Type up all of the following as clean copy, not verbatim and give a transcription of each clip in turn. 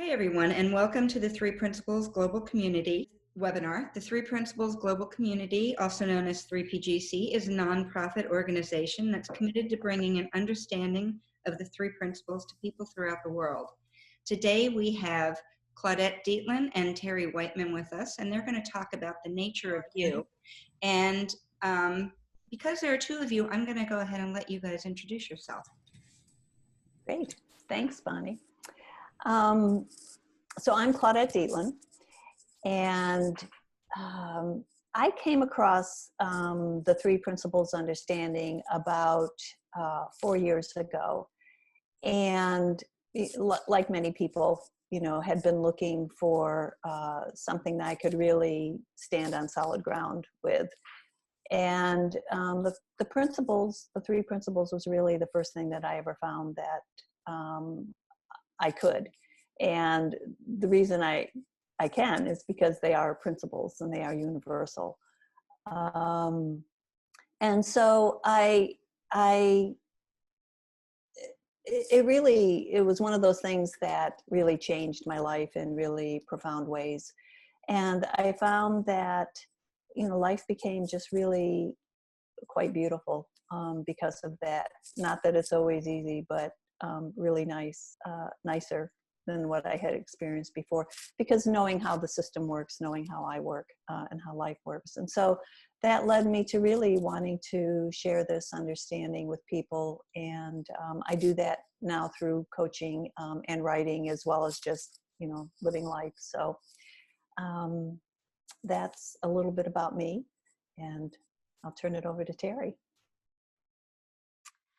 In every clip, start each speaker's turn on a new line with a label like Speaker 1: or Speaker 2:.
Speaker 1: Hi, everyone, and welcome to the Three Principles Global Community webinar. The Three Principles Global Community, also known as 3PGC, is a nonprofit organization that's committed to bringing an understanding of the three principles to people throughout the world. Today, we have Claudette Dietlin and Teri Whiteman with us, and they're going to talk about the nature of you. And because there are two of you, I'm going to go ahead and let you guys introduce yourself.
Speaker 2: Great. Thanks, Bonnie. So I'm Claudette Dietlin, and I came across the Three Principles understanding about 4 years ago, and like many people, had been looking for something that I could really stand on solid ground with. And the principles, the Three Principles, was really the first thing that I ever found that I could. And the reason I can is because they are principles and they are universal. And so it was one of those things that really changed my life in really profound ways. And I found that, life became just really quite beautiful because of that. Not that it's always easy, but really nicer than what I had experienced before, because knowing how the system works, knowing how I work and how life works. And so that led me to really wanting to share this understanding with people. And I do that now through coaching and writing, as well as just, living life. So that's a little bit about me, and I'll turn it over to Teri.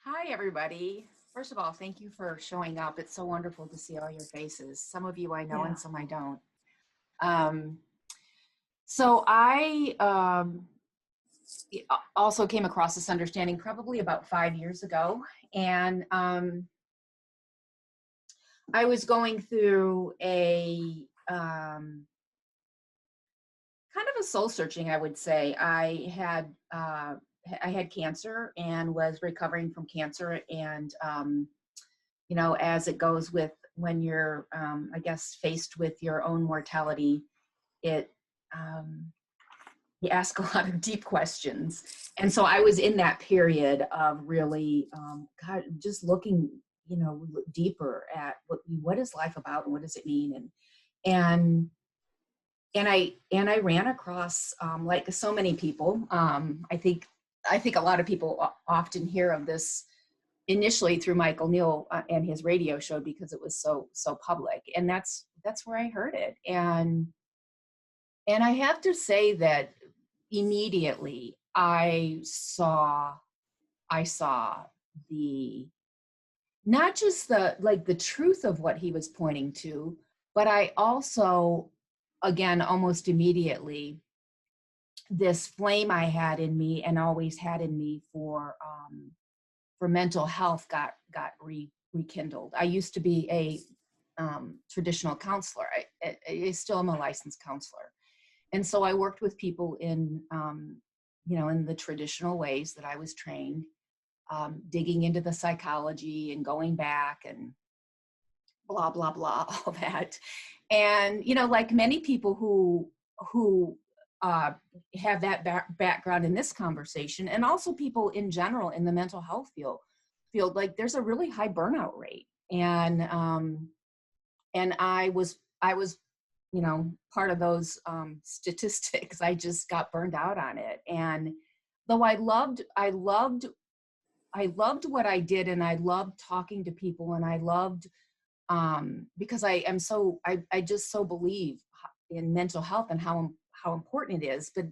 Speaker 3: Hi, everybody. First of all, thank you for showing up. It's so wonderful to see all your faces. Some of you I know and some I don't. So I also came across this understanding probably about 5 years ago. And I was going through a kind of a soul searching, I would say. I had cancer and was recovering from cancer, and as it goes with when you're I guess faced with your own mortality, you ask a lot of deep questions. And so I was in that period of really just looking deeper at what is life about and what does it mean, and I ran across, like so many people, I think a lot of people often hear of this initially through Michael Neal and his radio show, because it was so public, and that's where I heard it. And I have to say that immediately I saw the, not just the truth of what he was pointing to, but I also, again, almost immediately, this flame I had in me and always had in me for mental health got rekindled. I used to be a traditional counselor. I still am a licensed counselor, and so I worked with people in in the traditional ways that I was trained, digging into the psychology and going back and blah blah blah, all that. And like many people who have that background in this conversation, and also people in general in the mental health field, like there's a really high burnout rate. And I was part of those statistics. I just got burned out on it. And though I loved what I did, and I loved talking to people, and I loved because I just so believe in mental health and how important it is, but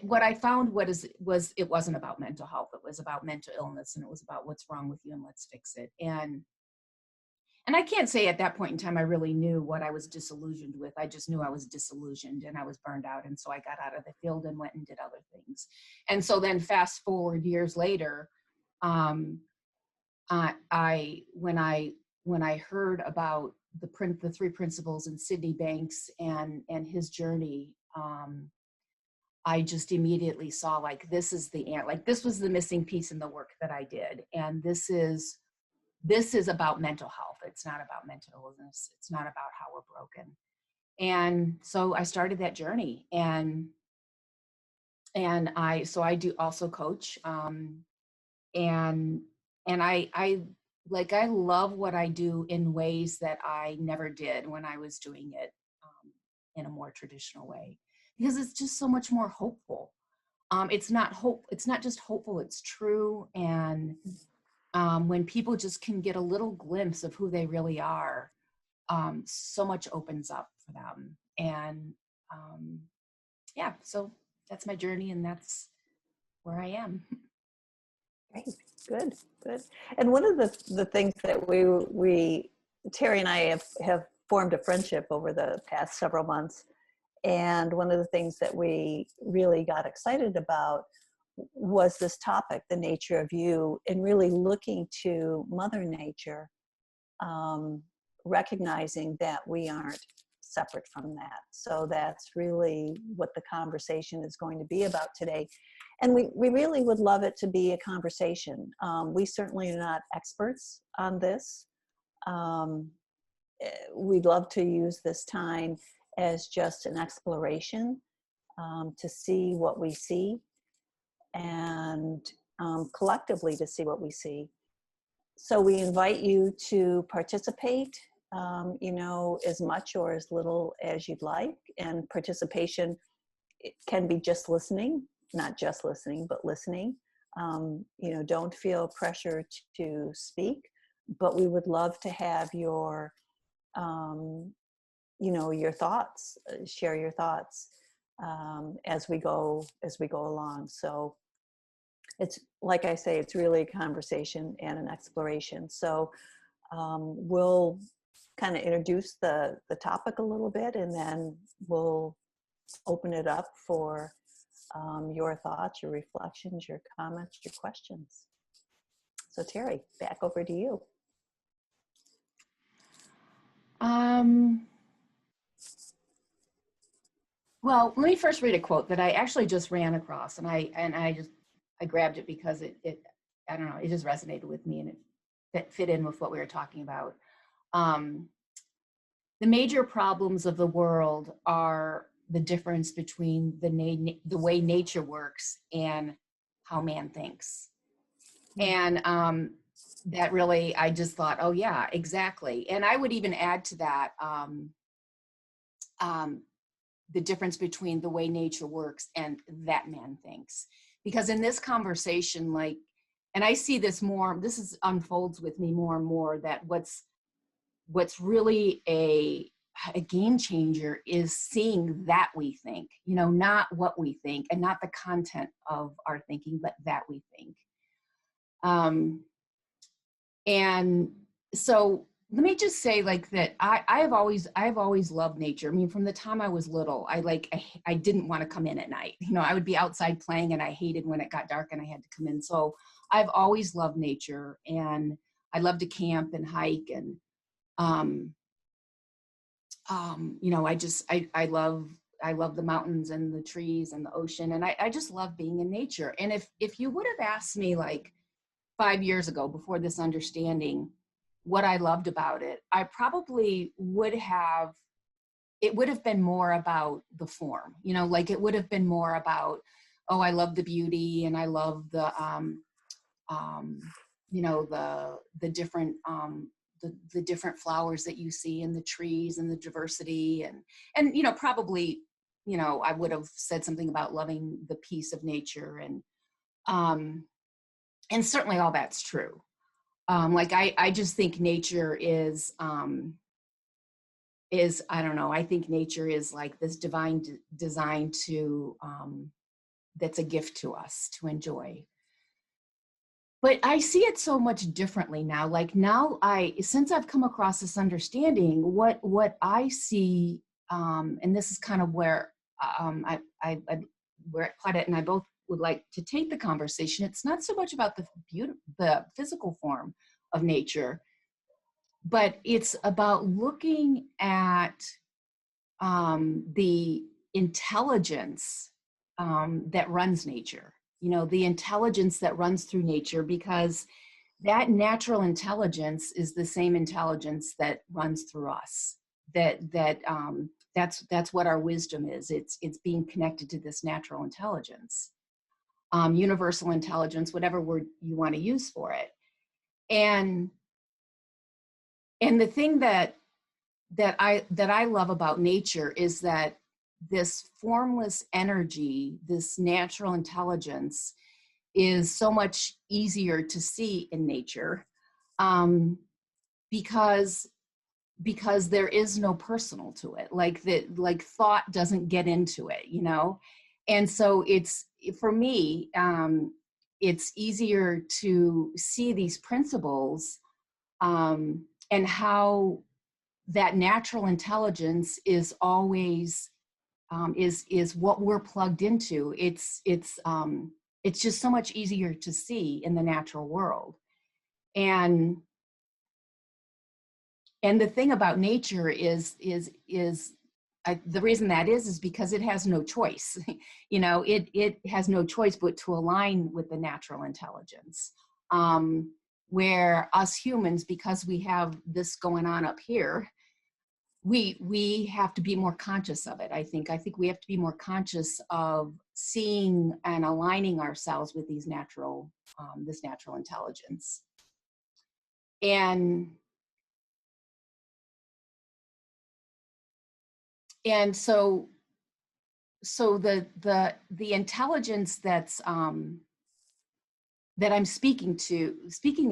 Speaker 3: what I found was it wasn't about mental health. It was about mental illness, and it was about what's wrong with you and let's fix it. And I can't say at that point in time I really knew what I was disillusioned with. I just knew I was disillusioned and I was burned out, and so I got out of the field and went and did other things. And so then fast forward years later, when I heard about the Three Principles and Sydney Banks and his journey, I just immediately saw, like, this was the missing piece in the work that I did. And this is this is about mental health. It's not about mental illness. It's not about how we're broken. And so I started that journey, and I do also coach, and I love what I do in ways that I never did when I was doing it in a more traditional way, because it's just so much more hopeful. It's not just hopeful, it's true. And when people just can get a little glimpse of who they really are, so much opens up for them. And yeah, so that's my journey, and that's where I am.
Speaker 2: Great, good, good. And one of the things that we Teri and I have formed a friendship over the past several months. And one of the things that we really got excited about was this topic, the nature of you, and really looking to Mother Nature, recognizing that we aren't separate from that. So that's really what the conversation is going to be about today. And we really would love it to be a conversation. We certainly are not experts on this. We'd love to use this time as just an exploration, to see what we see, and collectively to see what we see. So we invite you to participate, as much or as little as you'd like. And participation, it can be just listening, not just listening, but listening. Don't feel pressure to speak, but we would love to have your your thoughts, share your thoughts as we go along. So it's, like I say, it's really a conversation and an exploration. So we'll kind of introduce the topic a little bit, and then we'll open it up for your thoughts, your reflections, your comments, your questions. So Teri, back over to you.
Speaker 3: Well, let me first read a quote that I actually just ran across, and I grabbed it because it I don't know, it just resonated with me, and it fit in with what we were talking about. The major problems of the world are the difference between the way nature works and how man thinks. And that really, I just thought, oh yeah, exactly. And I would even add to that, the difference between the way nature works and that man thinks. Because in this conversation, and I see this more, unfolds with me more and more, that what's really a game changer is seeing that we think, not what we think, and not the content of our thinking, but that we think. And so let me just say that I've always loved nature. I mean, from the time I was little, I didn't want to come in at night. I would be outside playing, and I hated when it got dark and I had to come in. So I've always loved nature, and I love to camp and hike, and I love the mountains and the trees and the ocean, and I just love being in nature. And if you would have asked me 5 years ago, before this understanding, what I loved about it, I probably it would have been more about the form, it would have been more about, oh, I love the beauty, and I love the different the different flowers that you see, and the trees, and the diversity, and probably, I would have said something about loving the peace of nature, and certainly all that's true. I just think nature is I don't know, I think nature is like this divine design to, that's a gift to us to enjoy. But I see it so much differently now. Since I've come across this understanding, what I see, and this is kind of where where Claudette and I both would like to take the conversation. It's not so much about the physical form of nature, but it's about looking at the intelligence that runs nature. The intelligence that runs through nature, because that natural intelligence is the same intelligence that runs through us. That's what our wisdom is. It's being connected to this natural intelligence, universal intelligence, whatever word you want to use for it. And the thing that I love about nature is that this formless energy, this natural intelligence, is so much easier to see in nature, because there is no personal to it. Like thought doesn't get into it, you know? And so it's, for me, it's easier to see these principles, and how that natural intelligence is always, is what we're plugged into. It's just so much easier to see in the natural world. And the thing about nature is the reason that is because it has no choice. You know, it has no choice but to align with the natural intelligence. Where us humans, because we have this going on up here, we have to be more conscious of it. I think we have to be more conscious of seeing and aligning ourselves with these natural, this natural intelligence. And so the intelligence that's, that I'm speaking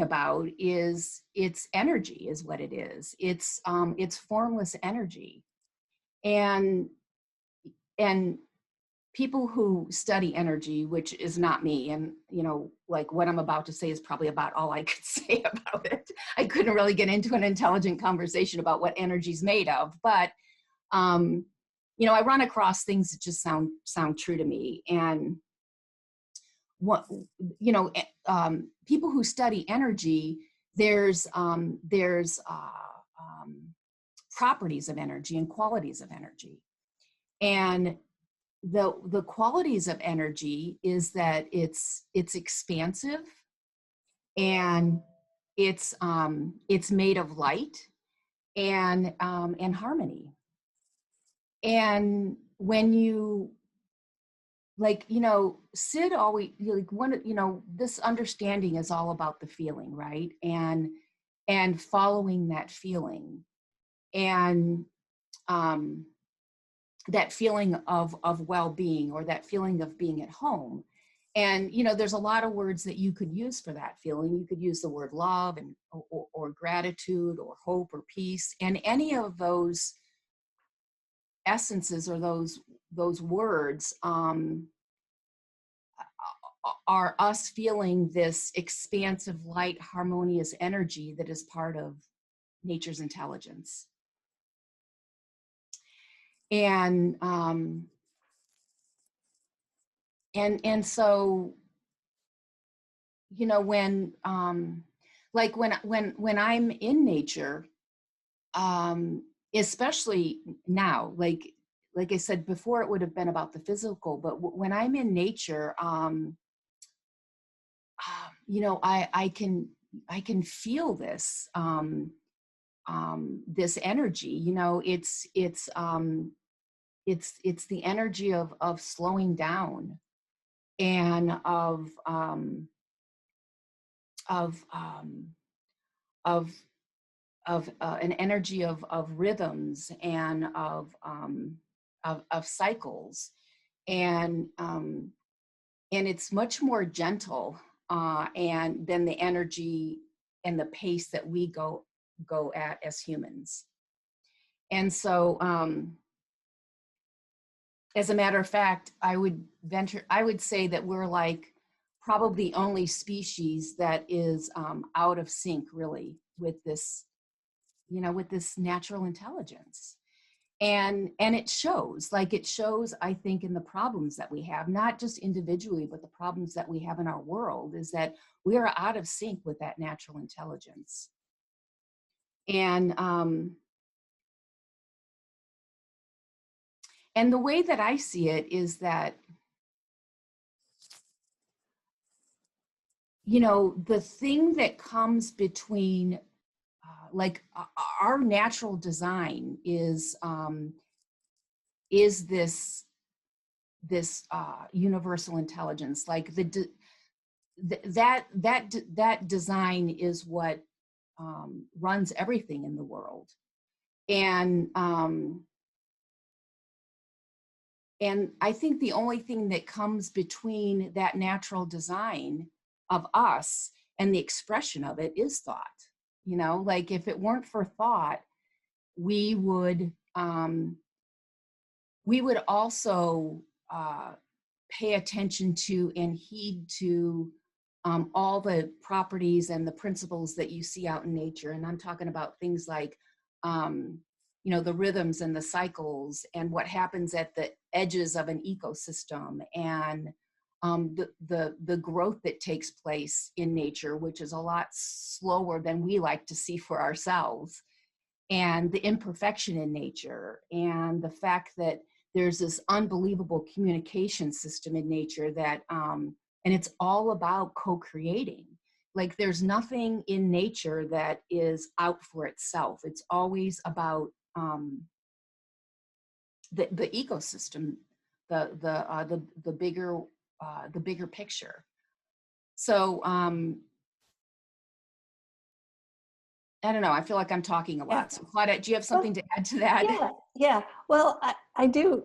Speaker 3: about is, it's energy is what it is. It's formless energy. And people who study energy, which is not me, and you know, like what I'm about to say is probably about all I could say about it. I couldn't really get into an intelligent conversation about what energy is made of, but you know, I run across things that just sound true to me. And what, you know, people who study energy, there's properties of energy and qualities of energy. And the qualities of energy is that it's expansive, and it's made of light and harmony. And when you, like, you know, Sid always, like, one, you know, this understanding is all about the feeling, right? And following that feeling, and that feeling of well-being, or that feeling of being at home. And, you know, there's a lot of words that you could use for that feeling. You could use the word love, and or gratitude, or hope, or peace. And any of those essences, or those words, are us feeling this expansive, light, harmonious energy that is part of nature's intelligence. And so, you know, when like when I'm in nature, especially now, like I said before, it would have been about the physical, but when I'm in nature, you know, I can feel this, this energy. You know, it's the energy of slowing down, and of an energy of rhythms, and of cycles, and it's much more gentle, and than the energy and the pace that we go at as humans. And so, as a matter of fact, I would say that we're like probably the only species that is out of sync, really, with this, you know, with this natural intelligence. And it shows, I think, in the problems that we have, not just individually, but the problems that we have in our world, is that we are out of sync with that natural intelligence. And the way that I see it is that, you know, the thing that comes between like our natural design is this universal intelligence. Like that design is what runs everything in the world. And I think the only thing that comes between that natural design of us and the expression of it is thought. You know, like if it weren't for thought, we would also pay attention to and heed to all the properties and the principles that you see out in nature. And I'm talking about things like, you know, the rhythms and the cycles and what happens at the edges of an ecosystem, and the growth that takes place in nature, which is a lot slower than we like to see for ourselves, and the imperfection in nature, and the fact that there's this unbelievable communication system in nature that, and it's all about co-creating. Like there's nothing in nature that is out for itself. It's always about the ecosystem, the bigger picture. So I don't know. I feel like I'm talking a lot.
Speaker 2: Yeah.
Speaker 3: So Claudette, do you have something to add to that?
Speaker 2: Yeah. Well, I do.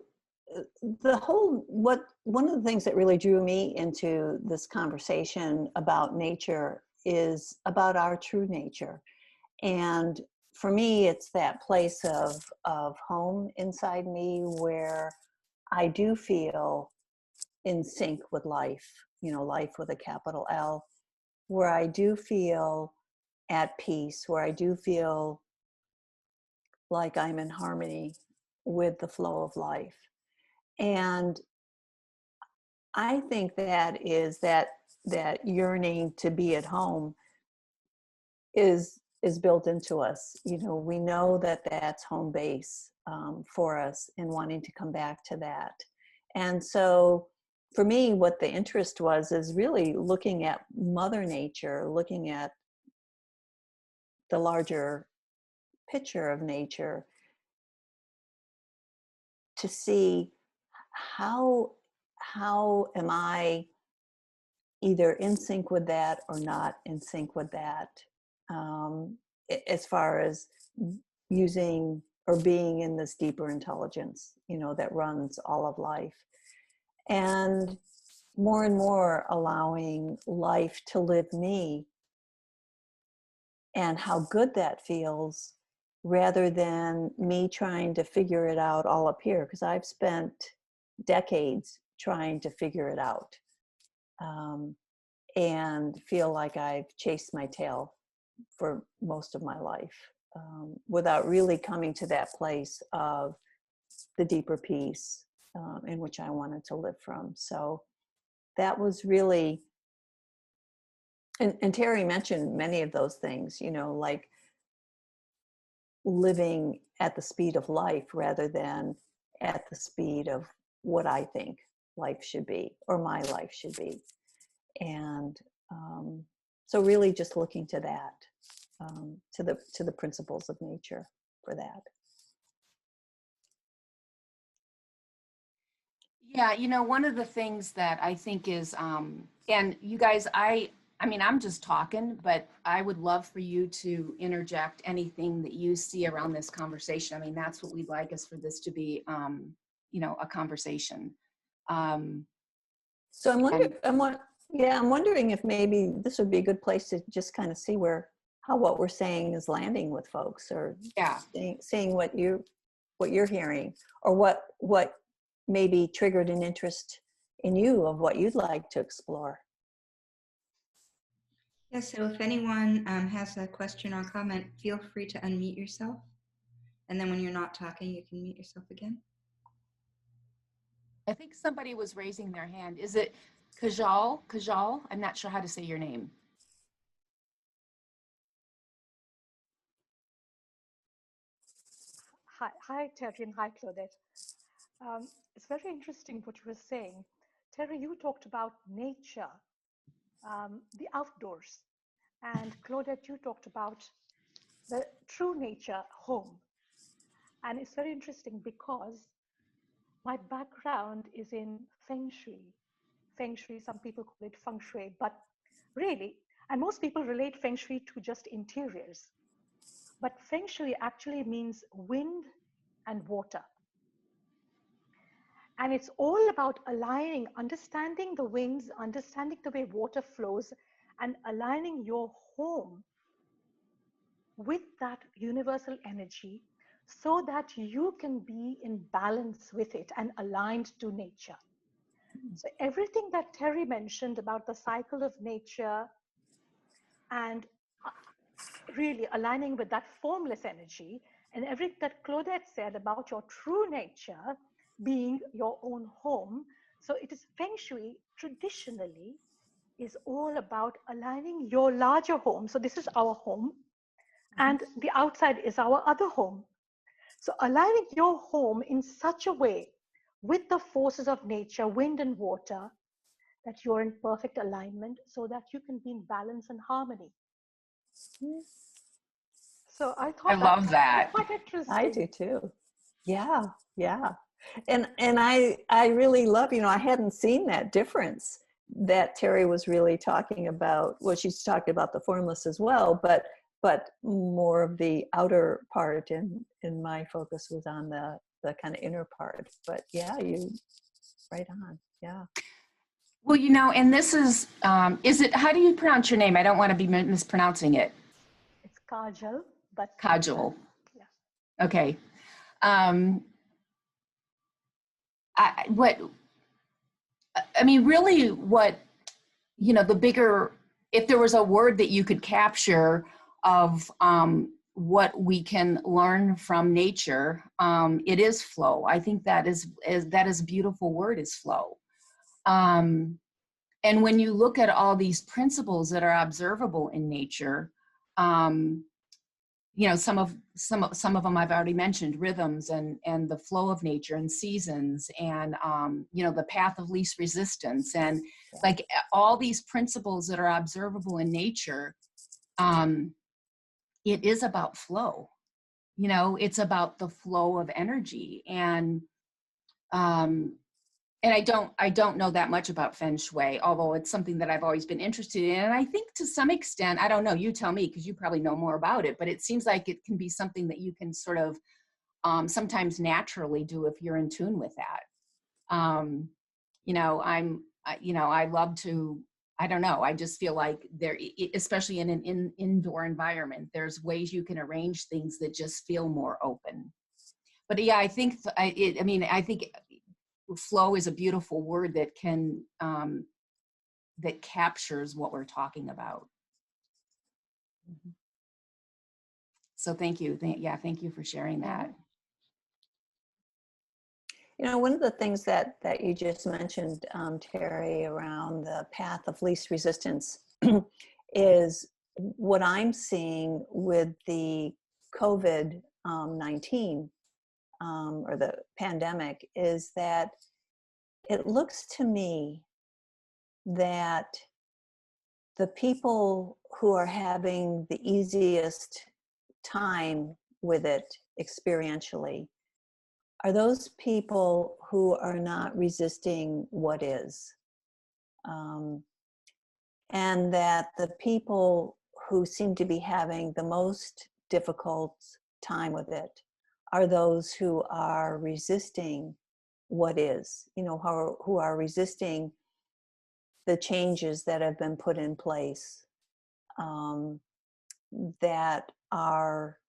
Speaker 2: One of the things that really drew me into this conversation about nature is about our true nature. And for me, it's that place of home inside me where I do feel in sync with life, you know, life with a capital L, where I do feel at peace, where I do feel like I'm in harmony with the flow of life. And I think that is that yearning to be at home is built into us. You know, we know that that's home base for us, and wanting to come back to that. And so for me, what the interest was is really looking at Mother Nature, looking at the larger picture of nature, to see how am I either in sync with that or not in sync with that, as far as using or being in this deeper intelligence, you know, that runs all of life. And more allowing life to live me, and how good that feels, rather than me trying to figure it out all up here, because I've spent decades trying to figure it out, and feel like I've chased my tail for most of my life, without really coming to that place of the deeper peace in which I wanted to live from. So that was really, and Teri mentioned many of those things, you know, like living at the speed of life rather than at the speed of what I think life should be, or my life should be. And so really just looking to that, to the principles of nature for that.
Speaker 3: Yeah, you know, one of the things that I think is, and you guys, I mean, I'm just talking, but I would love for you to interject anything that you see around this conversation. I mean, that's what we'd like, is for this to be, you know, a conversation.
Speaker 2: So I'm wondering if maybe this would be a good place to just kind of see how what we're saying is landing with folks, or
Speaker 3: Yeah,
Speaker 2: seeing what you're hearing, or what maybe triggered an interest in you of what you'd like to explore.
Speaker 1: Yeah, so if anyone has a question or comment, feel free to unmute yourself. And then when you're not talking, you can mute yourself again.
Speaker 3: I think somebody was raising their hand. Is it Kajal? Kajal? I'm not sure how to say your name.
Speaker 4: Hi, Teri, and hi, Claudette. It's very interesting what you were saying. Teri, you talked about nature, the outdoors. And Claudette, you talked about the true nature home. And it's very interesting because my background is in Feng Shui. Feng Shui, some people call it Feng Shui, but really, and most people relate Feng Shui to just interiors. But Feng Shui actually means wind and water. And it's all about aligning, understanding the winds, understanding the way water flows, and aligning your home with that universal energy so that you can be in balance with it and aligned to nature. So everything that Teri mentioned about the cycle of nature and really aligning with that formless energy, and everything that Claudette said about your true nature being your own home. So it is Feng Shui traditionally is all about aligning your larger home. So this is our home, and the outside is our other home. So aligning your home in such a way with the forces of nature, wind and water, that you're in perfect alignment so that you can be in balance and harmony. So I thought
Speaker 3: I love that.
Speaker 4: quite interesting.
Speaker 2: I do too. Yeah, yeah. And I really love, I hadn't seen that difference that Teri was really talking about. Well, she's talking about the formless as well, but more of the outer part, and my focus was on the kind of inner part. But yeah, you right on. Yeah.
Speaker 3: Well, and this is it, how do you pronounce your name? I don't want to be mispronouncing it.
Speaker 4: It's Kajal, but
Speaker 3: Kajal.
Speaker 4: Yeah.
Speaker 3: Okay. Really what, the bigger, if there was a word that you could capture of what we can learn from nature, it is flow. I think that is a beautiful word, is flow. And when you look at all these principles that are observable in nature, some of them I've already mentioned, rhythms and the flow of nature and seasons and, the path of least resistance and like all these principles that are observable in nature, it is about flow. It's about the flow of energy. And I don't know that much about Feng Shui, although it's something that I've always been interested in. And I think to some extent, I don't know, you tell me, because you probably know more about it, but it seems like it can be something that you can sort of sometimes naturally do if you're in tune with that. I love to, I don't know, I just feel like there, especially in an indoor environment, there's ways you can arrange things that just feel more open. But yeah, I think, I think flow is a beautiful word that can that captures what we're talking about. So thank you. Thank you for sharing that.
Speaker 2: One of the things that you just mentioned, Teri, around the path of least resistance is what I'm seeing with the COVID-19 or the pandemic, is that it looks to me that the people who are having the easiest time with it experientially are those people who are not resisting what is. And that the people who seem to be having the most difficult time with it are those who are resisting what is, who are resisting the changes that have been put in place, that are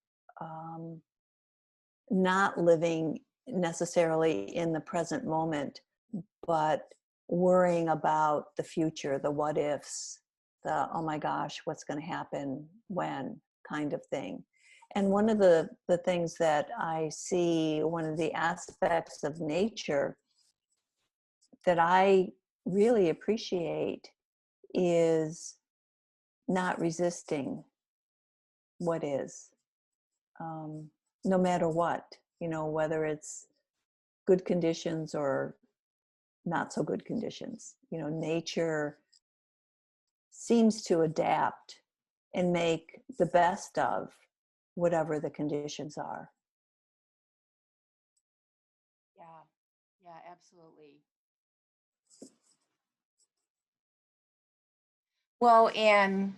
Speaker 2: not living necessarily in the present moment, but worrying about the future, the what ifs, the oh my gosh, what's going to happen when kind of thing. And one of the things that I see, one of the aspects of nature that I really appreciate is not resisting what is, no matter what, whether it's good conditions or not so good conditions. Nature seems to adapt and make the best of whatever the conditions are.
Speaker 3: Yeah, absolutely. Well, and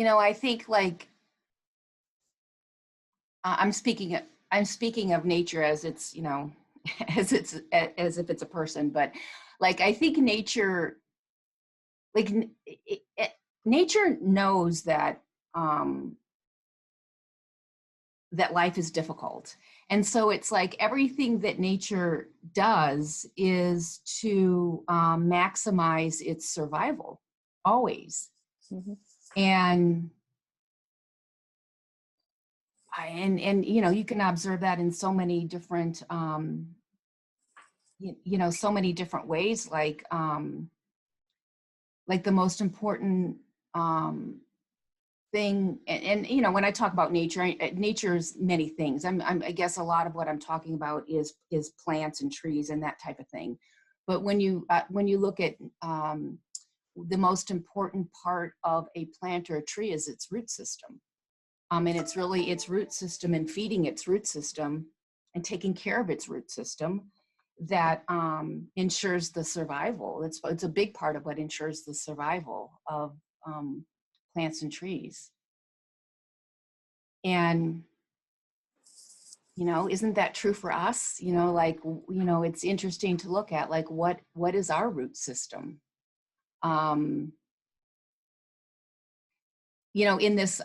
Speaker 3: I think like I'm speaking of nature as it's, as as if it's a person, but like I think nature, like nature knows that that life is difficult. And so it's like everything that nature does is to maximize its survival, always.
Speaker 2: Mm-hmm.
Speaker 3: And you can observe that in so many different so many different ways, like the most important thing, and when I talk about nature, nature's many things. I guess a lot of what I'm talking about is plants and trees and that type of thing. But when you look at the most important part of a plant or a tree is its root system. And it's really its root system and feeding its root system and taking care of its root system that ensures the survival. It's a big part of what ensures the survival of plants and trees. And isn't that true for us? It's interesting to look at, like, what is our root system? In this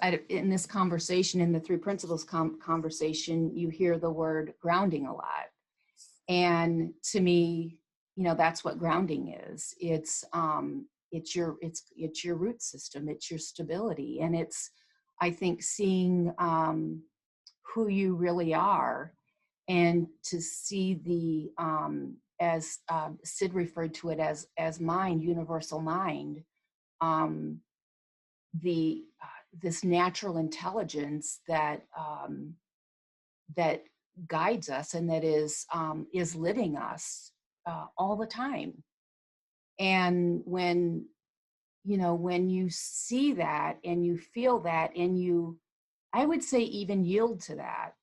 Speaker 3: conversation, in the three principles conversation, you hear the word grounding a lot. And to me, that's what grounding is. It's your root system. It's your stability. And it's, I think, seeing who you really are, and to see the, as Sid referred to it as mind, universal mind, this natural intelligence that that guides us and that is living us all the time. And when you see that and you feel that, and you, I would say, even yield to that,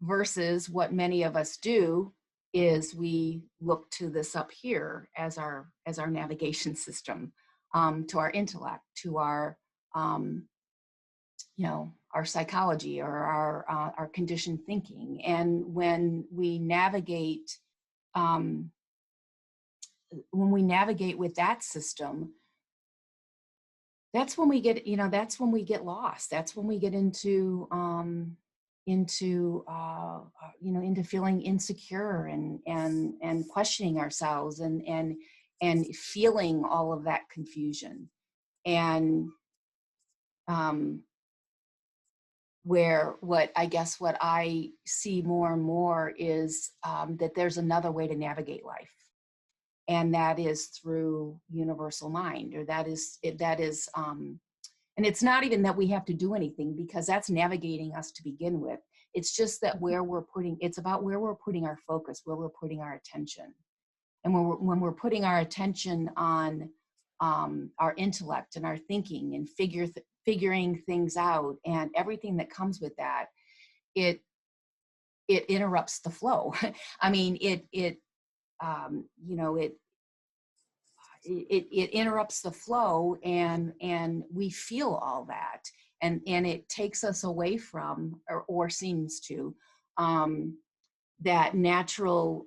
Speaker 3: versus what many of us do is we look to this up here as our navigation system, to our intellect, to our our psychology, or our conditioned thinking. And when we navigate with that system, that's when we get lost. That's when we get into feeling insecure and questioning ourselves and feeling all of that confusion. And where what I see more and more is that there's another way to navigate life, and that is through universal mind, or that is and it's not even that we have to do anything, because that's navigating us to begin with. It's just that it's about where we're putting our focus, where we're putting our attention. And when we're putting our attention on our intellect and our thinking and figuring things out and everything that comes with that, it interrupts the flow. I mean, it interrupts the flow, and we feel all that, and it takes us away from, or seems to, that natural,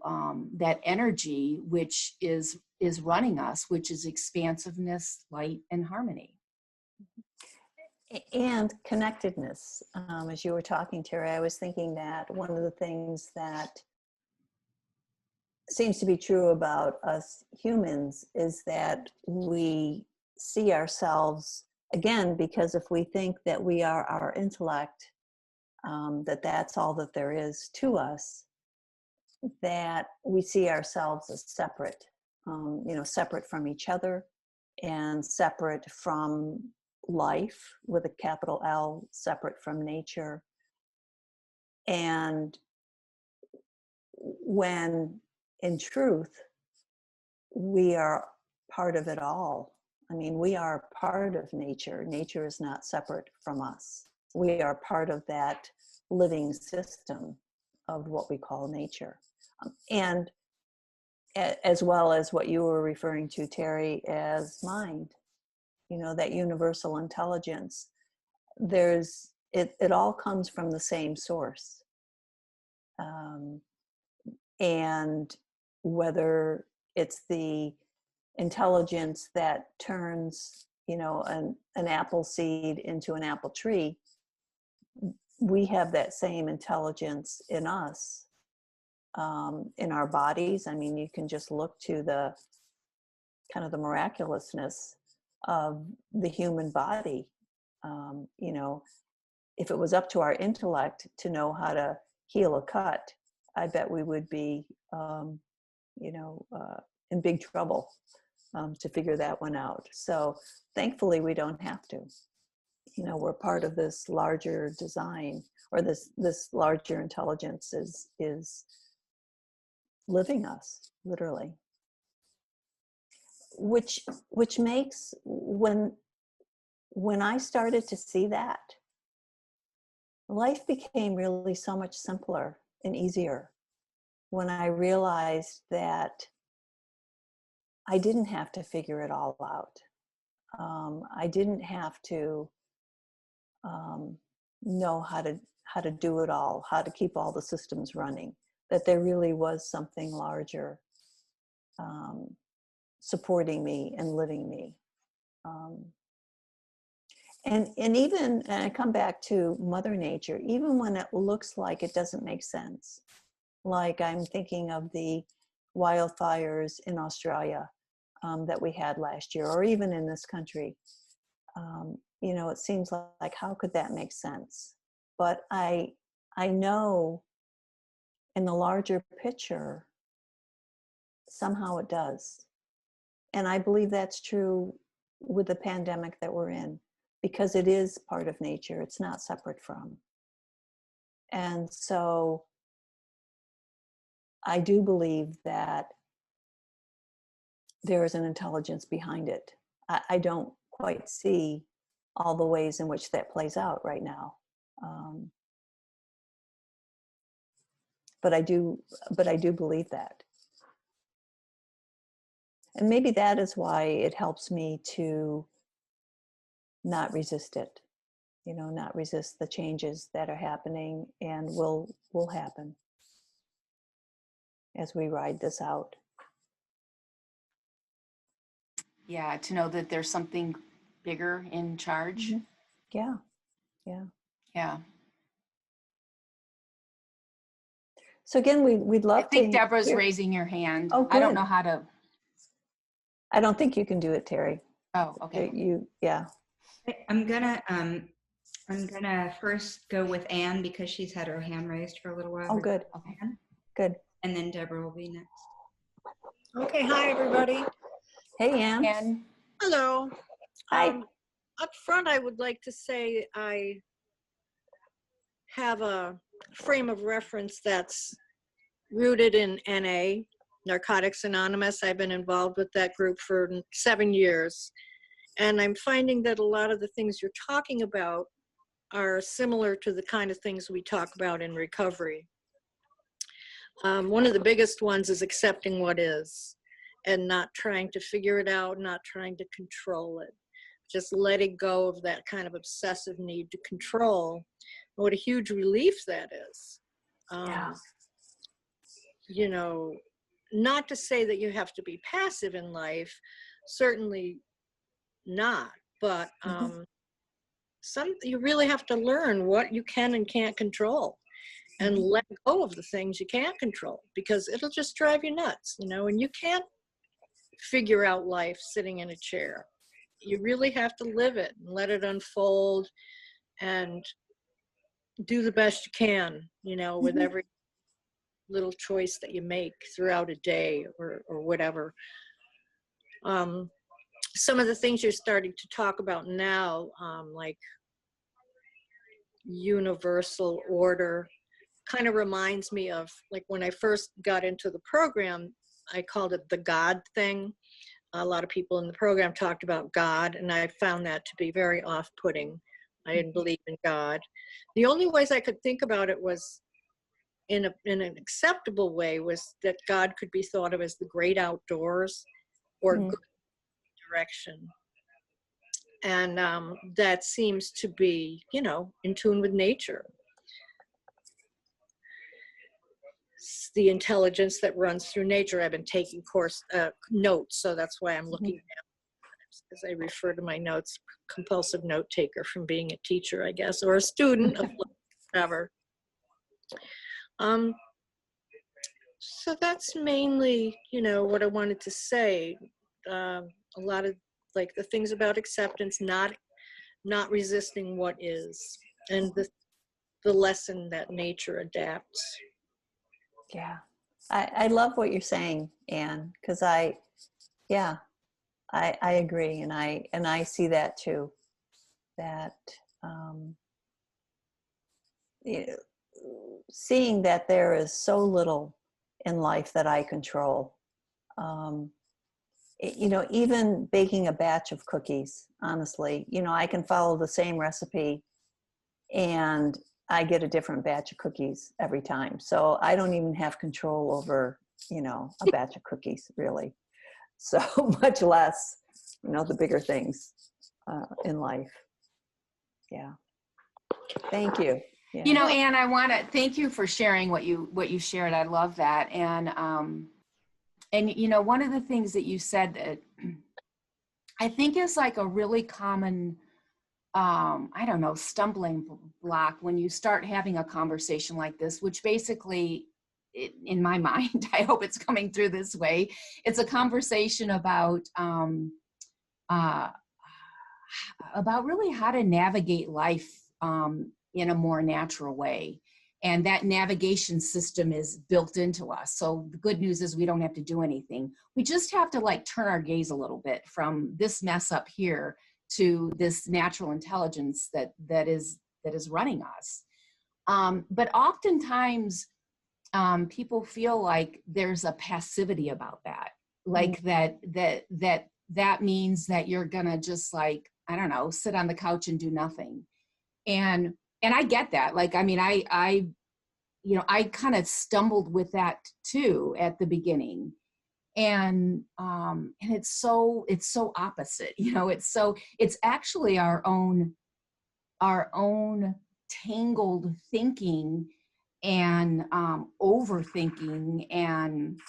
Speaker 3: that energy which is running us, which is expansiveness, light, and harmony.
Speaker 2: And connectedness. As you were talking, Teri, I was thinking that one of the things that seems to be true about us humans is that we see ourselves, again, because if we think that we are our intellect, that that's all that there is to us, that we see ourselves as separate, separate from each other, and separate from life with a capital L, separate from nature. And when in truth, we are part of it all. I mean, we are part of nature. Nature is not separate from us. We are part of that living system of what we call nature. And as well as what you were referring to, Teri, as mind, you know, that universal intelligence. It all comes from the same source. And whether it's the intelligence that turns, you know, an apple seed into an apple tree, we have that same intelligence in us, in our bodies. I mean, you can just look to the kind of the miraculousness of the human body. You know, if it was up to our intellect to know how to heal a cut, I bet we would be, you know, in big trouble to figure that one out. So thankfully, we don't have to. You know, we're part of this larger design, or this larger intelligence is living us, literally. Which makes, when I started to see that, life became really so much simpler and easier when I realized that I didn't have to figure it all out. I didn't have to know how to do it all, how to keep all the systems running, that there really was something larger supporting me and living me. And even, and I come back to Mother Nature, even when it looks like it doesn't make sense, like I'm thinking of the wildfires in Australia that we had last year, or even in this country. You know, it seems like how could that make sense? But I know in the larger picture, somehow it does. And I believe that's true with the pandemic that we're in, because it is part of nature. It's not separate from. And so I do believe that there is an intelligence behind it. I don't quite see all the ways in which that plays out right now. But I do believe that. And maybe that is why it helps me to not resist it, you know, not resist the changes that are happening and will happen as we ride this out.
Speaker 3: Yeah, to know that there's something bigger in charge.
Speaker 2: Mm-hmm. Yeah. So again, we'd love to.
Speaker 3: I think Deborah's raising her hand.
Speaker 2: Oh, good.
Speaker 3: I don't know how to.
Speaker 2: I don't think you can do it, Teri.
Speaker 3: Oh, okay.
Speaker 2: Yeah.
Speaker 1: I'm gonna first go with Anne because she's had her hand raised for a little while.
Speaker 2: Oh, good.
Speaker 3: Okay.
Speaker 2: Good.
Speaker 1: And then Deborah will be next.
Speaker 5: Okay, hi everybody.
Speaker 2: Hey, Anne.
Speaker 3: Anne.
Speaker 5: Hello.
Speaker 2: Hi.
Speaker 5: Up front, I would like to say I have a frame of reference that's rooted in NA, Narcotics Anonymous. I've been involved with that group for 7 years. And I'm finding that a lot of the things you're talking about are similar to the kind of things we talk about in recovery. One of the biggest ones is accepting what is and not trying to figure it out, not trying to control it. Just letting go of that kind of obsessive need to control. What a huge relief that is.
Speaker 2: Yeah.
Speaker 5: You know, not to say that you have to be passive in life, certainly not, but you really have to learn what you can and can't control and let go of the things you can't control, because it'll just drive you nuts, you know, and you can't figure out life sitting in a chair. You really have to live it and let it unfold and do the best you can, you know, with every little choice that you make throughout a day or whatever. Some of the things you're starting to talk about now, like universal order, kind of reminds me of like when I first got into the program, I called it the God thing. A lot of people in the program talked about God, and I found that to be very off-putting. I didn't believe in God. The only ways I could think about it was in an acceptable way, was that God could be thought of as the great outdoors or good direction. And that seems to be, you know, in tune with nature. It's the intelligence that runs through nature. I've been taking notes, so that's why I'm looking at, as I refer to my notes, compulsive note taker from being a teacher, I guess, or a student of whatever. So that's mainly, you know, what I wanted to say. A lot of like the things about acceptance, not resisting what is, and the lesson that nature adapts.
Speaker 2: Yeah, I love what you're saying, Anne, because I agree, and I see that too. That you know, seeing that there is so little in life that I control. You know, even baking a batch of cookies, honestly, you know, I can follow the same recipe and I get a different batch of cookies every time. So I don't even have control over, you know, a batch of cookies, really. So much less, you know, the bigger things in life. Yeah. Thank you. Yeah.
Speaker 3: You know, Anne, I want to thank you for sharing what you shared. I love that. And you know, one of the things that you said that I think is like a really common, I don't know, stumbling block when you start having a conversation like this, which basically, in my mind, I hope it's coming through this way. It's a conversation about really how to navigate life in a more natural way. And that navigation system is built into us. So the good news is we don't have to do anything. We just have to like turn our gaze a little bit from this mess up here to this natural intelligence that is running us. But oftentimes people feel like there's a passivity about that. Like that means that you're gonna just like, I don't know, sit on the couch and do nothing. And I get that. Like, I mean, I you know, I kind of stumbled with that too at the beginning. And it's so opposite, you know, it's actually our own tangled thinking and overthinking and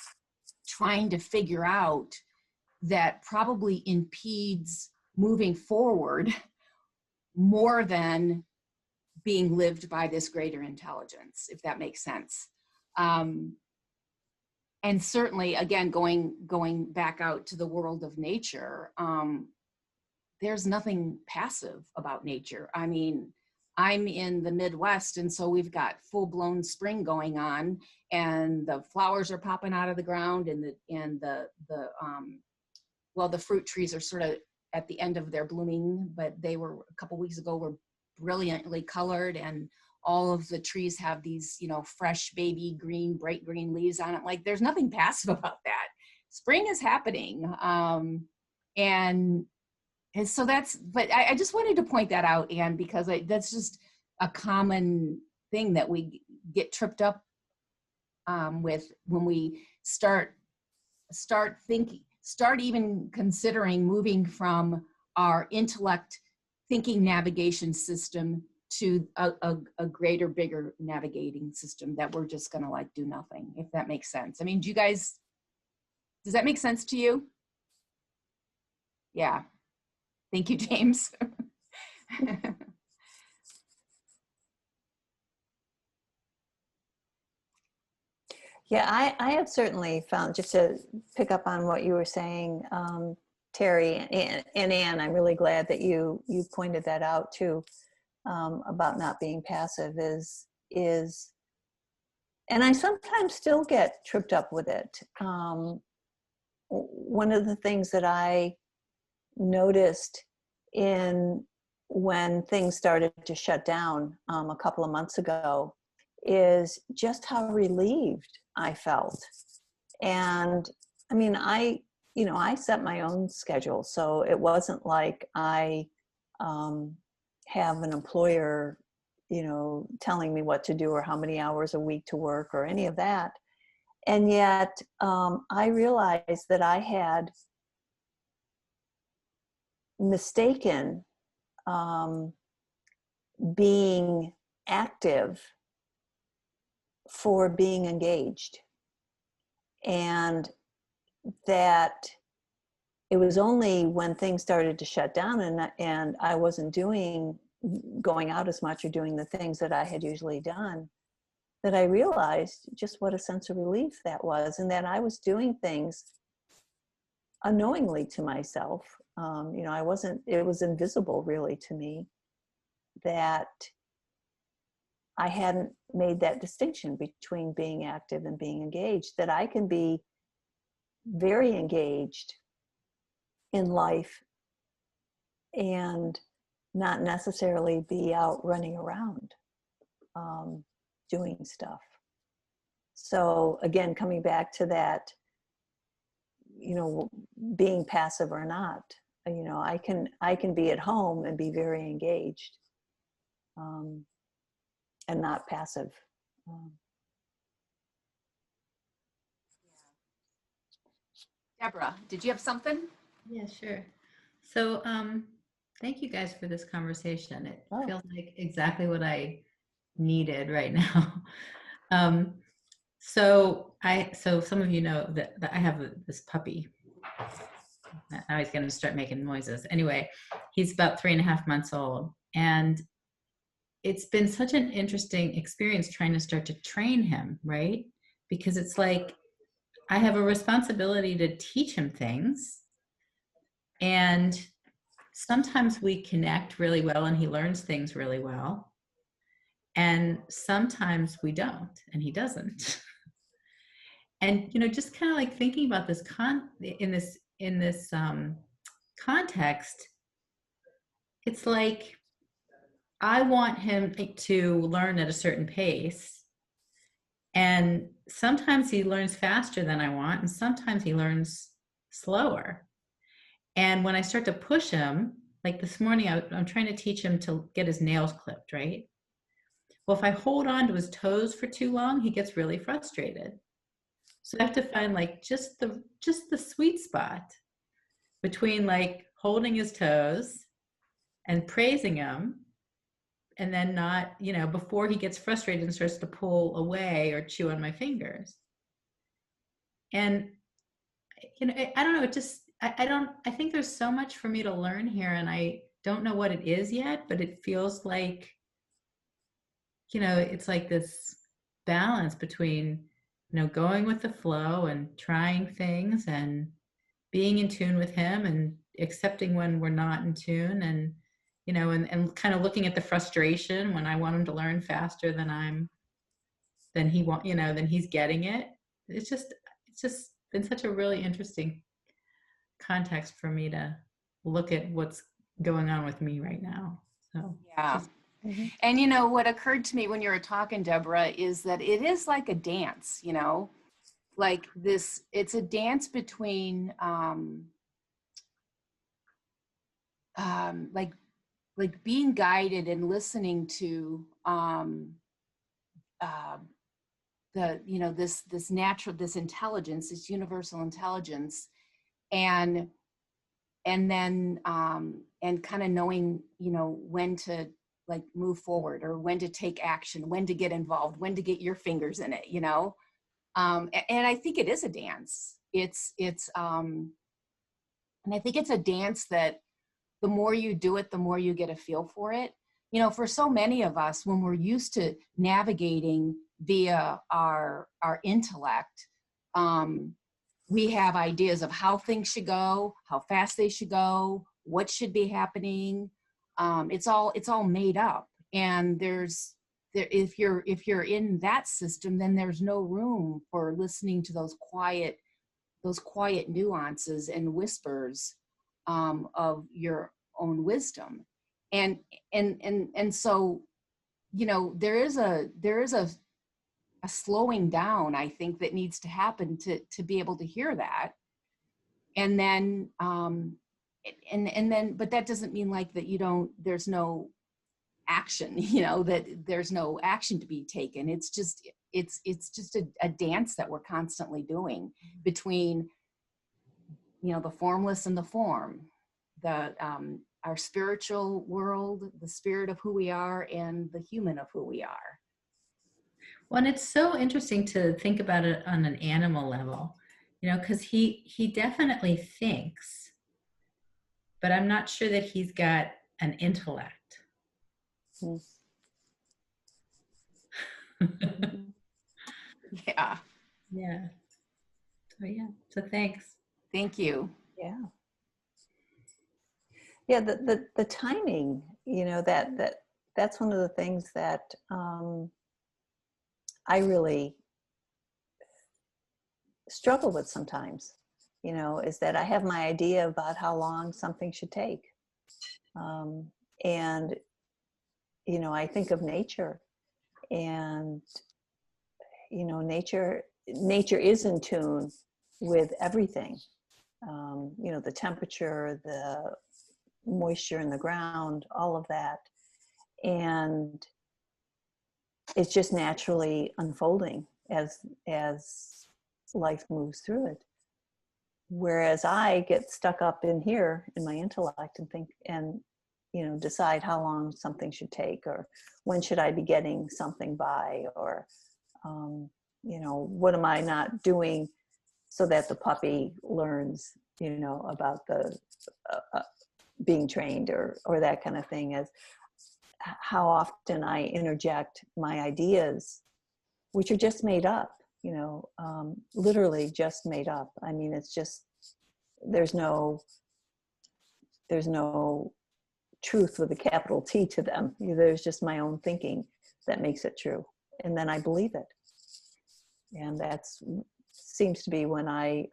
Speaker 3: trying to figure out that probably impedes moving forward more than being lived by this greater intelligence, if that makes sense. And certainly, again, going back out to the world of nature, there's nothing passive about nature. I mean, I'm in the Midwest, and so we've got full-blown spring going on, and the flowers are popping out of the ground, and the fruit trees are sort of at the end of their blooming, but they were a couple weeks ago were brilliantly colored, and all of the trees have these, you know, fresh baby green, bright green leaves on it. Like, there's nothing passive about that. Spring is happening. And so but I just wanted to point that out, Anne, because that's just a common thing that we get tripped up with when we start even considering moving from our intellect thinking navigation system to a greater, bigger navigating system that we're just going to like do nothing, if that makes sense. I mean, does that make sense to you? Yeah. Thank you, James.
Speaker 2: Yeah, I have certainly found, just to pick up on what you were saying, Teri and Anne, I'm really glad that you pointed that out too, about not being passive is, and I sometimes still get tripped up with it. One of the things that I noticed when things started to shut down a couple of months ago is just how relieved I felt. And I mean, I set my own schedule. So it wasn't like I have an employer, telling me what to do or how many hours a week to work or any of that. And yet I realized that I had mistaken being active for being engaged. And that it was only when things started to shut down and I wasn't going out as much or doing the things that I had usually done, that I realized just what a sense of relief that was, and that I was doing things unknowingly to myself. It was invisible really to me that I hadn't made that distinction between being active and being engaged, that I can be very engaged in life and not necessarily be out running around doing stuff. So again, coming back to that, being passive or not, I can be at home and be very engaged and not passive.
Speaker 3: Deborah, did you have something?
Speaker 6: Yeah, sure. So thank you guys for this conversation. It feels like exactly what I needed right now. So some of you know that I have this puppy. Now he's going to start making noises. Anyway, he's about 3.5 months old, and it's been such an interesting experience trying to start to train him, right? Because it's like I have a responsibility to teach him things, and sometimes we connect really well and he learns things really well, and sometimes we don't and he doesn't. And just kind of like thinking about this in this context, it's like I want him to learn at a certain pace, and sometimes he learns faster than I want, and sometimes he learns slower. And when I start to push him, like this morning, I'm trying to teach him to get his nails clipped, right? Well, if I hold on to his toes for too long, he gets really frustrated. So I have to find like just the sweet spot between like holding his toes and praising him, and then not, before he gets frustrated and starts to pull away or chew on my fingers. And, I don't know, it just, I think there's so much for me to learn here, and I don't know what it is yet, but it feels like, it's like this balance between, going with the flow and trying things and being in tune with him and accepting when we're not in tune, and, and kind of looking at the frustration when I want him to learn faster than he's getting it. It's just been such a really interesting context for me to look at what's going on with me right now. So
Speaker 3: yeah. And what occurred to me when you were talking, Deborah, is that it is like a dance, like this, it's a dance between like being guided and listening to this natural, this intelligence, this universal intelligence, and then and kind of knowing when to like move forward, or when to take action, when to get involved, when to get your fingers in it, and I think it is a dance. It's and I think it's a dance that the more you do it, the more you get a feel for it. For so many of us, when we're used to navigating via our intellect, we have ideas of how things should go, how fast they should go, what should be happening. It's all made up. And if you're in that system, then there's no room for listening to those quiet nuances and whispers of your own wisdom. And so, there is a a slowing down, I think, that needs to happen to be able to hear that. And then, and then, but that doesn't mean like that there's no action, that there's no action to be taken. It's just a dance that we're constantly doing between, the formless and the form, our spiritual world, the spirit of who we are, and the human of who we are.
Speaker 6: Well, and it's so interesting to think about it on an animal level, because he definitely thinks, but I'm not sure that he's got an intellect.
Speaker 3: Yeah.
Speaker 6: Yeah. So thanks.
Speaker 3: Thank you.
Speaker 2: Yeah. Yeah, the timing, that's one of the things that I really struggle with sometimes, is that I have my idea about how long something should take. And, I think of nature, and, nature is in tune with everything. The temperature, the moisture in the ground, all of that. And it's just naturally unfolding as life moves through it. Whereas I get stuck up in here in my intellect and think and decide how long something should take, or when should I be getting something by, or what am I not doing so that the puppy learns about the being trained, or that kind of thing. As how often I interject my ideas, which are just made up, literally just made up. I mean, it's just, there's no truth with a capital T to them. There's just my own thinking that makes it true. And then I believe it. And that seems to be when I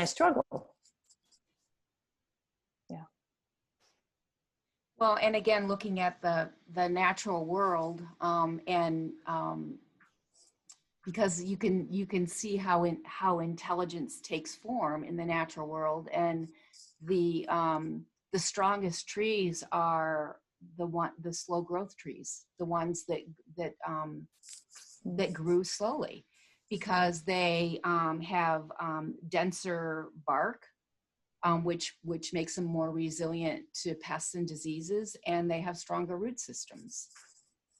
Speaker 2: struggle.
Speaker 3: Well, and again, looking at the natural world, because you can see how intelligence takes form in the natural world, and the strongest trees are the slow growth trees, the ones that grew slowly, because they have denser bark. Which makes them more resilient to pests and diseases, and they have stronger root systems.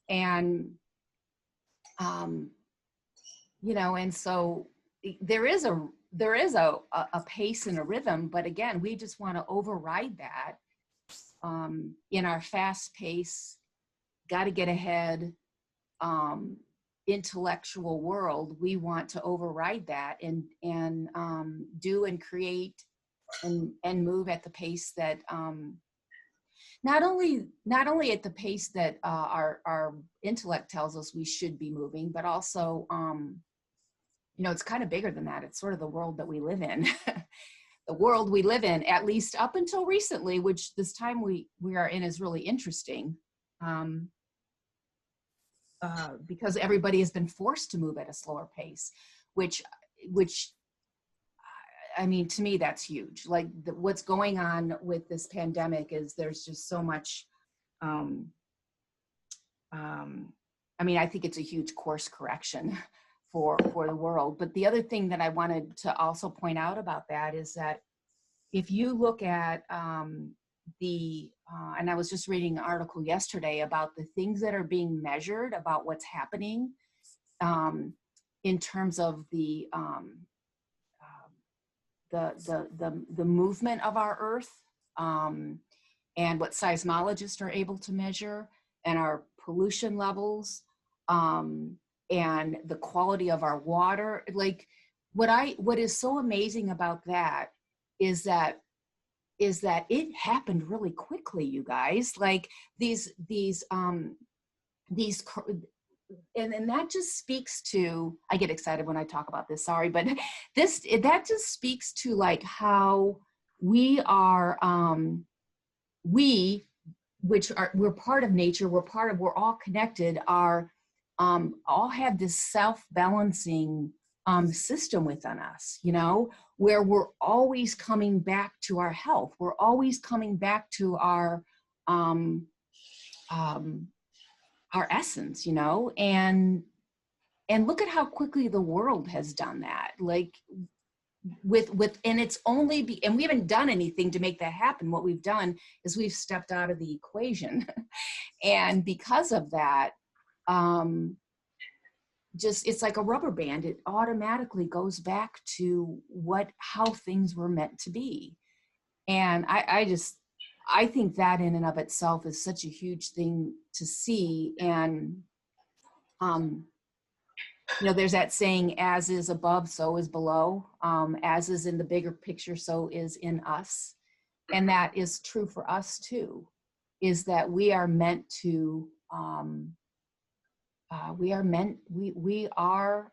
Speaker 3: And, and so there is a pace and a rhythm, but again, we just want to override that in our fast pace, got to get ahead, intellectual world. We want to override that and do and create and move at the pace that not only at the pace that our intellect tells us we should be moving, but also it's kind of bigger than that. It's sort of the world that we live in. The world we live in, at least up until recently, which this time we are in, is really interesting, because everybody has been forced to move at a slower pace, which I mean, to me, that's huge. Like what's going on with this pandemic is there's just so much, I mean, I think it's a huge course correction for the world. But the other thing that I wanted to also point out about that is that if you look at and I was just reading an article yesterday about the things that are being measured about what's happening in terms of the movement of our earth, and what seismologists are able to measure, and our pollution levels, and the quality of our water. Like what is so amazing about that is that it happened really quickly, you guys. Like these and that just speaks to, I get excited when I talk about this, sorry, but that just speaks to like how we are, we're part of nature, we're all connected, are all have this self-balancing system within us, you know, where we're always coming back to our health. We're always coming back to our essence, you know, and look at how quickly the world has done that. Like and it's only and we haven't done anything to make that happen. What we've done is we've stepped out of the equation. And because of that, just, it's like a rubber band. It automatically goes back to how things were meant to be. And I think that in and of itself is such a huge thing to see. And, you know, there's that saying, as is above, so is below. As is in the bigger picture, so is in us. And that is true for us too, is that we are meant to, we are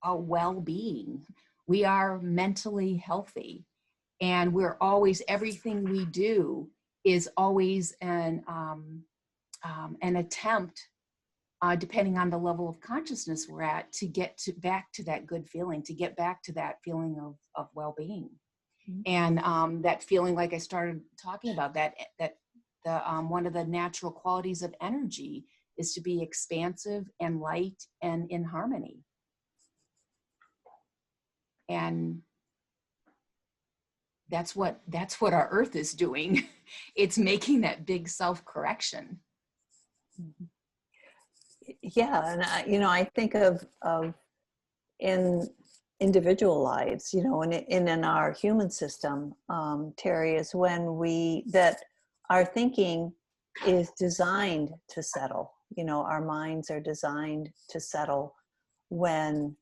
Speaker 3: a well-being. We are mentally healthy. And we're always, everything we do is always an attempt, depending on the level of consciousness we're at, to get back to that good feeling, to get back to that feeling of well-being. Mm-hmm. And that feeling, like I started talking about, that one of the natural qualities of energy is to be expansive and light and in harmony. And that's what our earth is doing. It's making that big self-correction.
Speaker 2: Yeah, and I think of in individual lives, and in our human system, Teri, is when that our thinking is designed to settle. Our minds are designed to settle when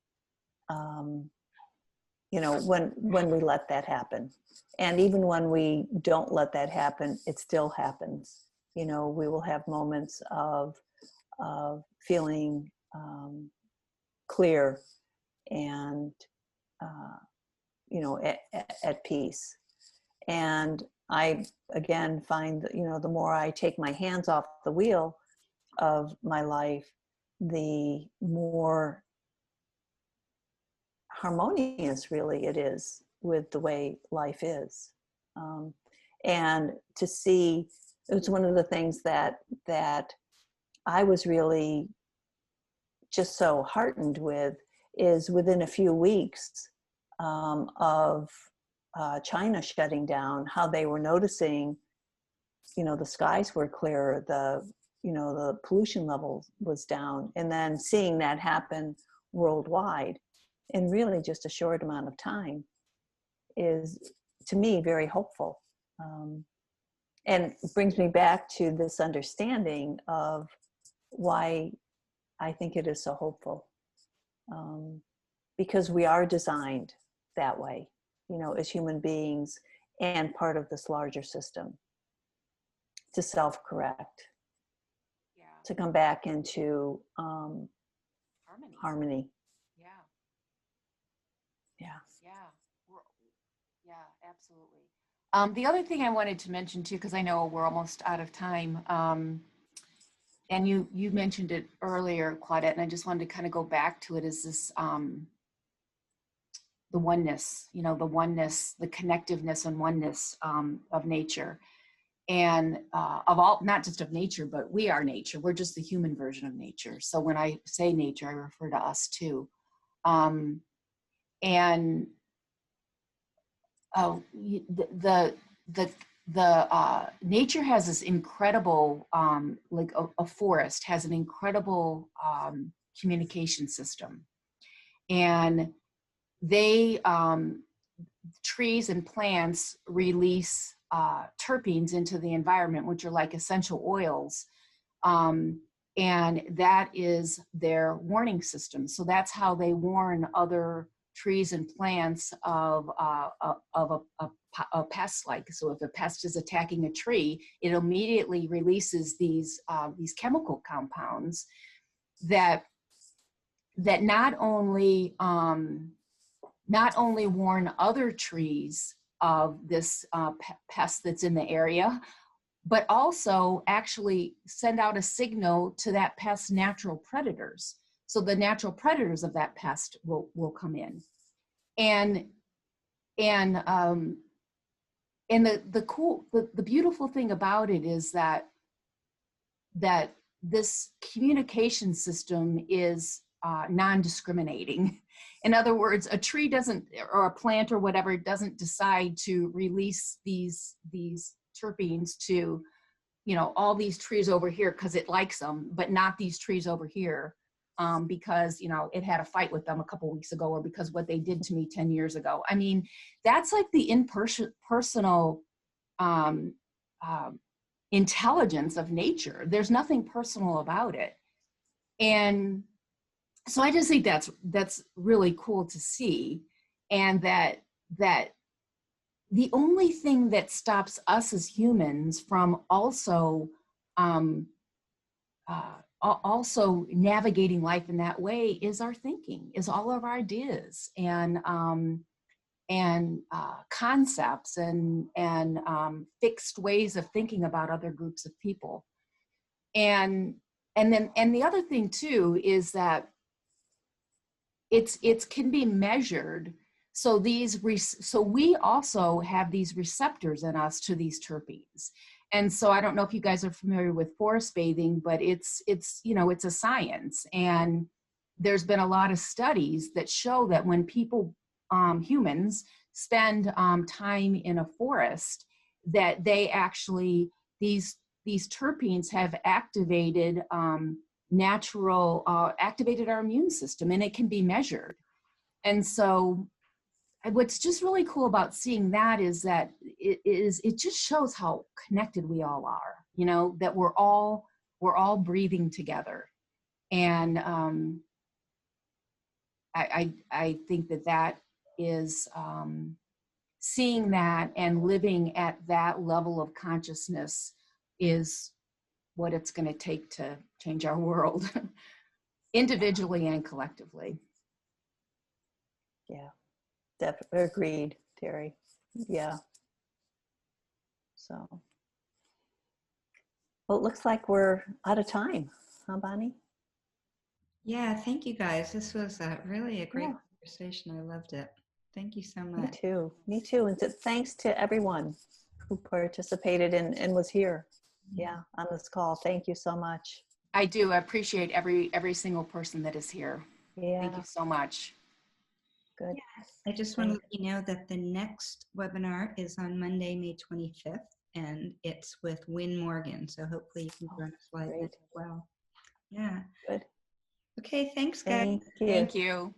Speaker 2: when we let that happen. And even when we don't let that happen, it still happens. We will have moments of feeling clear and at peace. And I again find that the more I take my hands off the wheel of my life, the more harmonious really it is with the way life is. And to see, it was one of the things that I was really just so heartened with, is within a few weeks of China shutting down, how they were noticing, the skies were clearer, the pollution level was down, and then seeing that happen worldwide in really just a short amount of time is, to me, very hopeful. And brings me back to this understanding of why I think it is so hopeful. Because we are designed that way, as human beings and part of this larger system, to self-correct, to come back into harmony.
Speaker 3: Yeah, absolutely. The other thing I wanted to mention too, because I know we're almost out of time, and you mentioned it earlier, Claudette, and I just wanted to kind of go back to it, is this the oneness, the connectiveness and oneness of nature. And of all, not just of nature, but we are nature. We're just the human version of nature. So when I say nature, I refer to us too. And the nature has this incredible, like a forest has an incredible communication system. And they, trees and plants release terpenes into the environment, which are like essential oils. And that is their warning system. So that's how they warn other trees and plants of a pest. Like, so if a pest is attacking a tree, it immediately releases these chemical compounds that not only warn other trees of this pest that's in the area, but also actually send out a signal to that pest's natural predators. So the natural predators of that pest will come in. And the beautiful thing about it is that this communication system is non-discriminating. In other words, a tree doesn't, or a plant or whatever, doesn't decide to release these terpenes to, you know, all these trees over here because it likes them, but not these trees over here because, you know, it had a fight with them a couple weeks ago, or because what they did to me 10 years ago. I mean, that's like the personal intelligence of nature. There's nothing personal about it. And so I just think that's really cool to see. And that the only thing that stops us as humans from also navigating life in that way is our thinking, is all of our ideas and concepts and fixed ways of thinking about other groups of people. And the other thing too is that it can be measured. So we also have these receptors in us to these terpenes. And so I don't know if you guys are familiar with forest bathing, but it's you know, it's a science. And there's been a lot of studies that show that when people, humans, spend time in a forest, that they actually, these terpenes have activated activated our immune system, and it can be measured. And so what's just really cool about seeing that is that it just shows how connected we all are, you know, that we're all breathing together. And I think that is seeing that and living at that level of consciousness is what it's going to take to change our world individually and collectively.
Speaker 2: Yeah, definitely agreed, Teri. Yeah. So, well, it looks like we're out of time, huh, Bonnie?
Speaker 1: Yeah, thank you guys. This was really a great conversation. I loved it. Thank you so much.
Speaker 2: Me too. Me too. And thanks to everyone who participated and was here. Yeah, on this call. Thank you so much.
Speaker 3: I do appreciate every single person that is here.
Speaker 2: Yeah.
Speaker 3: Thank you so much.
Speaker 2: Good.
Speaker 1: Yes. I just want to let you know that the next webinar is on Monday, May 25th, and it's with Win Morgan. So hopefully you can join us live as well. Yeah.
Speaker 2: Good.
Speaker 1: Okay, thanks, guys.
Speaker 2: Thank you.
Speaker 3: Thank you.